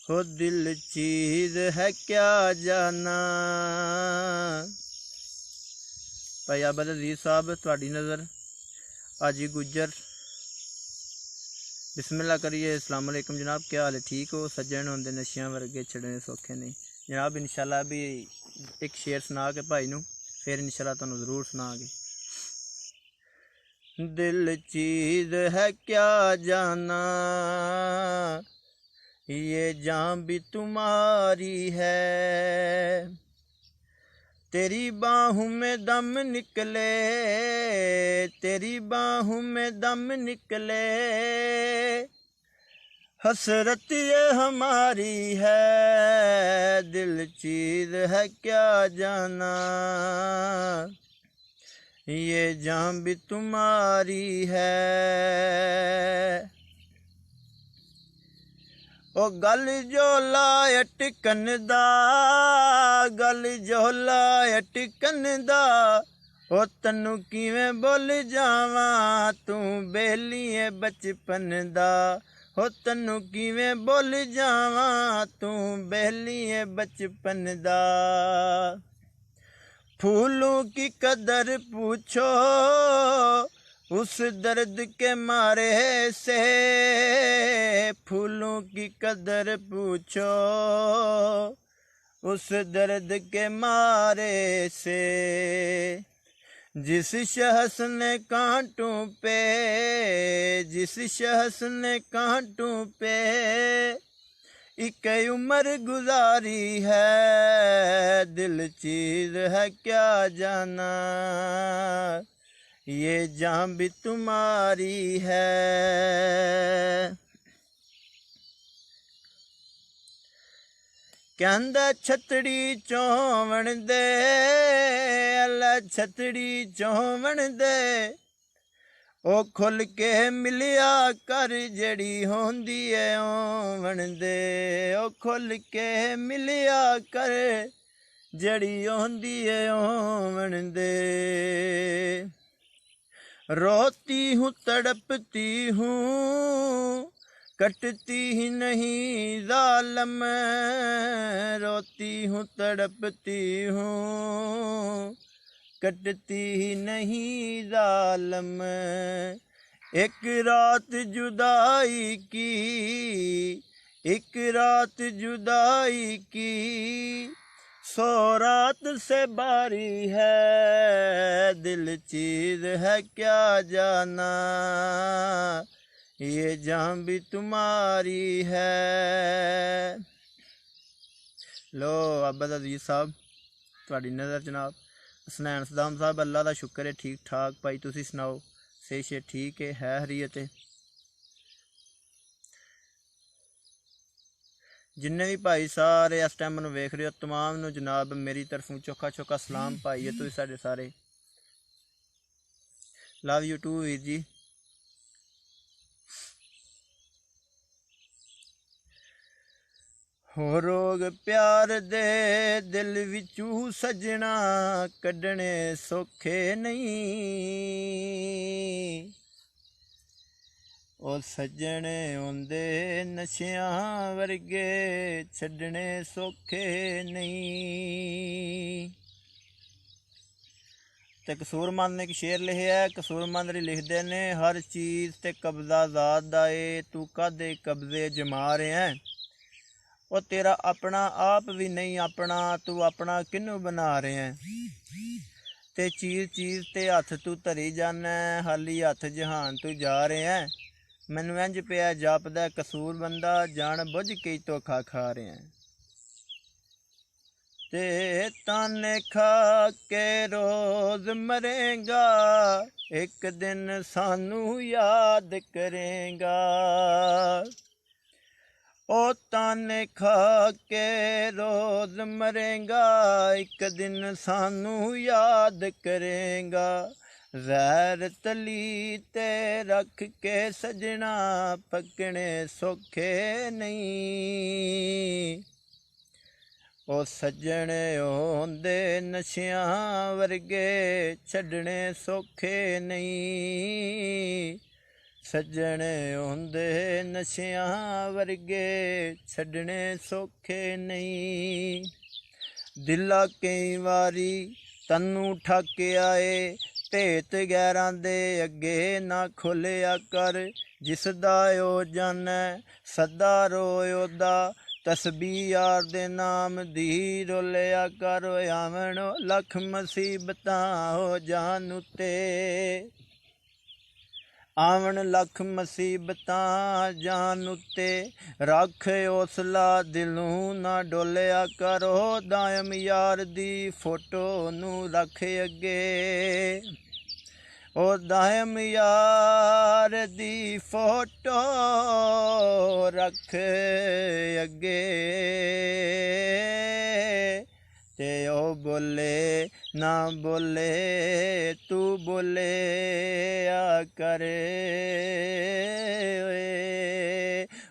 हो दिल चीज है क्या जाना। भाई आबद अजीज साहब तुहाडी नज़र हाजी गुज्जर। बिस्मिल्लाह करिए। अस्सलाम वालेकुम जनाब, क्या हाल है? ठीक हो? सज्जन होंदे नशियां वर्गे छड़ने सौखे नहीं जनाब। इंशाल्लाह भी एक शेर सुना के भाई नू फिर इंशाल्लाह तुहानू जरूर सुनांगे। दिल चीज है क्या जाना, ये जान भी तुम्हारी है। तेरी बाहों में दम निकले, तेरी बाहों में दम निकले, हसरत ये हमारी है। दिल चीज है क्या जाना, ये जान भी तुम्हारी है। ओ गल जो लाए टिकन दा, गल जो लाए टिकन दा, ओ तन्नू किवें बोल जावां तू बेलिए बचपन दा। हो तन्नू किवें बोल जावां तू बेलिए बचपन दा। फूलों की कदर पूछो उस दर्द के मारे से, फूलों की कदर पूछो उस दर्द के मारे से। जिस शख्स ने कांटों पे, जिस शख्स ने कांटों पे एक उम्र गुजारी है। दिल चीज है क्या जाना, ये जान भी तुम्हारी है। कहंदा छतड़ी चौवण दे, अल्लाह छतड़ी चौवण दे, ओ खुल के मिलिया कर जड़ी होंदी है ओवण दे। ओ खुल के मिलिया कर जड़ी होंदी है ओवण दे। रोती हूँ तड़पती हूँ कटती ही नहीं जालम, रोती हूँ तड़पती हूँ कटती ही नहीं जालम। एक रात जुदाई की, एक रात जुदाई की, 100 रात से बारी है। दिल चीज है क्या जाना, ये जान भी तुम्हारी है। लो आबद अजीज साहब तुहाडी नज़र जनाब। हसनैन सदाम साहब अल्लाह का शुक्र है ठीक ठाक। भाई तुसी सुनाओ सही शे ठीक है हरीयत है। जिन्ने भी भाई सारे इस टाइम नूं वेख रहे हो तमाम नूं जनाब मेरी तरफों चोखा चोखा सलाम। भाई है तुसीं साडे सारे, love you to Veer ji. हो रोग प्यार दे दिल विचू सजना कड्डणे सौखे नहीं, ओ सज्जने होंदे नशियां वर्गे छड्डणे सौखे नहीं। ते कसूरमंद ने एक शेर लिखिया है। कसूरमंद लिखते ने हर चीज़ ते कब्जा ज़ात दा ए, तू कादे कब्जे जमा रहा है। ਉਹ तेरा अपना आप भी नहीं अपना, तू अपना किनू बना रहे हैं। ते चीज़ चीज़ ते हथ तू धरी जाना, हाली हथ जहान तू जा रहे हैं। मैनू इंज पिया जापदा कसूर बंदा जान बुझ के ही धोखा खा रहे हैं। ते ताने खा के रोज मरेगा, एक दिन सानू याद करेगा। ओ ताने खा के रोज मरेगा, एक दिन सानू याद करेगा। जहर तली ते रख के सजना पकने सौखे नहीं। ओ सज्जने होंदे नशियां वर्गे छड्डने सौखे नहीं। ਸੱਜਣ ਹੁੰਦੇ ਨਸ਼ਿਆਂ ਵਰਗੇ ਛੱਡਣੇ ਸੌਖੇ ਨਹੀਂ। ਦਿਲਾ ਕਈ ਵਾਰੀ ਤੈਨੂੰ ਠੱਕ ਆਏ, ਭੇਤ ਗੈਰਾਂ ਦੇ ਅੱਗੇ ਨਾ ਖੋਲਿਆ ਕਰ। ਜਿਸ ਦਾ ਓ ਜਾਣੈ ਸਦਾ ਰੋਏ ਉਹਦਾ, ਤਸਬੀਹ ਯਾਰ ਦੇ ਨਾਮ ਦੀ ਰੋਲਿਆ ਕਰ। ਆਵਣ ਲੱਖ ਮੁਸੀਬਤਾਂ ਹੋ ਜਾਨ ਉੱਤੇ, ਆਵਣ ਲੱਖ ਮੁਸੀਬਤਾਂ ਜਾਨ ਉੱਤੇ। ਰੱਖ ਹੌਸਲਾ ਦਿਲ ਨੂੰ ਨਾ ਡੋਲਿਆ ਕਰੋ, ਦਾਇਮ ਯਾਰ ਦੀ ਫੋਟੋ ਨੂੰ ਰੱਖ ਅੱਗੇ। ਉਹ ਦਾਇਮ ਯਾਰ ਦੀ ਫੋਟੋ ਰੱਖ ਅੱਗੇ, ਤੇ ਉਹ ਬੋਲੇ ਨਾ ਬੋਲੇ ਤੂੰ ਬੋਲਿਆ ਕਰੇ।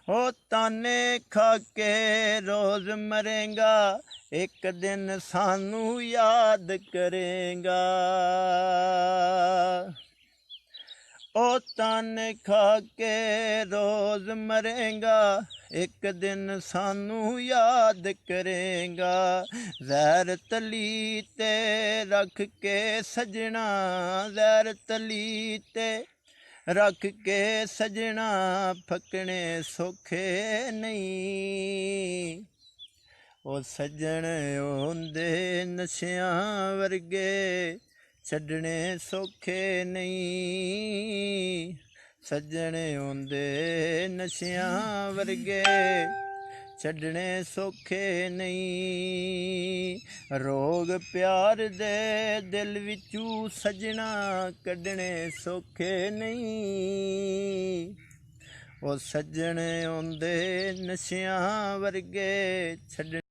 ਉਹ ਤਾਨੇ ਖਾ ਕੇ ਰੋਜ਼ ਮਰੇਗਾ, ਇੱਕ ਦਿਨ ਸਾਨੂੰ ਯਾਦ ਕਰੇਗਾ। ਉਹ ਤਾਨੇ ਖਾ ਕੇ ਰੋਜ਼ ਮਰੇਗਾ, ਇੱਕ ਦਿਨ ਸਾਨੂੰ ਯਾਦ ਕਰੇਗਾ। ਜ਼ਹਿਰ ਤਲੀ ਤੇ ਰੱਖ ਕੇ ਸਜਣਾ, ਜ਼ਹਿਰ ਤਲੀ ਤੇ ਰੱਖ ਕੇ ਸਜਣਾ, ਫੱਕਣੇ ਸੌਖੇ ਨਹੀਂ। ਉਹ ਸੱਜਣ ਹੁੰਦੇ ਨਸ਼ਿਆਂ ਵਰਗੇ ਛੱਡਣੇ ਸੌਖੇ ਨਹੀਂ। ਸੱਜਣ ਹੁੰਦੇ ਨਸ਼ਿਆਂ ਵਰਗੇ ਛੱਡਣੇ ਸੌਖੇ ਨਹੀਂ। ਰੋਗ ਪਿਆਰ ਦੇ ਦਿਲ ਵਿੱਚੋਂ ਸੱਜਣਾ ਕੱਢਣੇ ਸੌਖੇ ਨਹੀਂ। ਉਹ ਸੱਜਣ ਹੁੰਦੇ ਨਸ਼ਿਆਂ ਵਰਗੇ ਛੱਡ